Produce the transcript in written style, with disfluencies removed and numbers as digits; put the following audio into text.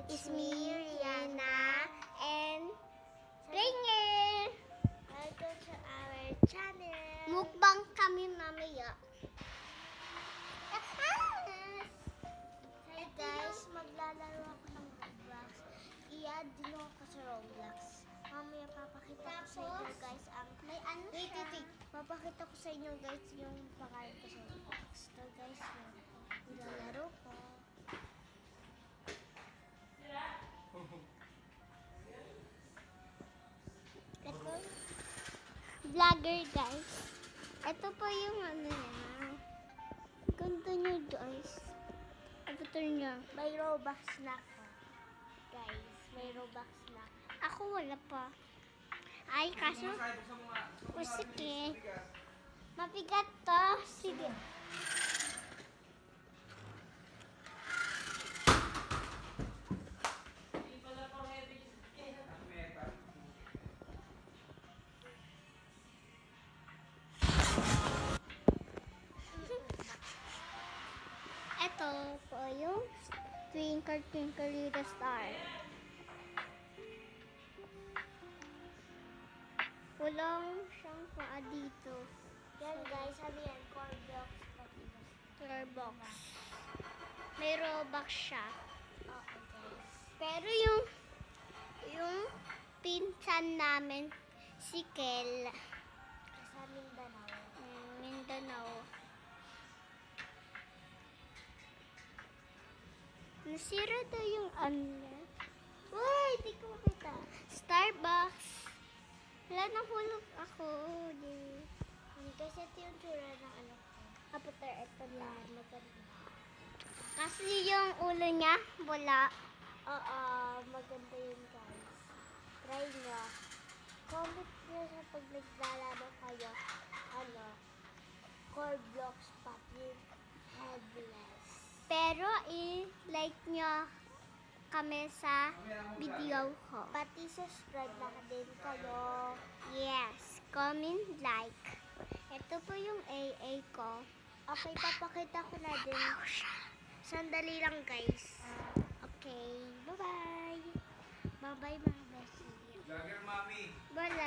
It's me, Rihanna, and Ringer. Welcome to our channel. Mukbang kami mamaya. Hey guys, maglalaro ako ng Roblox. I-add din ako sa Roblox. Mamaya papakita ko sa inyo guys ang... May ano siya? Papakita ko sa inyo guys yung pangalan ko sa Roblox. So guys, nilalaro ko. Ito, vlogger guys. Ito po yung ano niya. Ganda niya guys. Avatar niya. May Robux na ako. Guys, may Robux na ako. Ako wala pa. Ay, kaso, o sige. Mabigat to. Sige. Ito po yung Twinkle Twinkle Little Star. Walang siyang paa dito. Yan guys, ano yan? Core blocks. Starbox. May Robux siya. Okay guys. Pero yung pinsan namin, si Kel, Sa Mindanao. Mindanao. Nasira daw yung ano niya. Uy, di ko makita. Starbucks. Wala nahulog ako. Kasi ito yung tsura ng ano ko. Avatar, ito na. Yan, maganda. Kasi yung ulo niya, wala. Oo, maganda yun guys. Try nyo. Comment nyo sa pag naglalaro kayo. Ano, core blocks pati headless. Pero i-like nyo kami sa video ko. Pati subscribe na din kayo. Yes, comment, like. Ito po yung AA ko. Okay, papakita ko na din. Sandali lang guys. Okay, bye-bye. Bye-bye mga beshi. Vlogger Mami. Wala.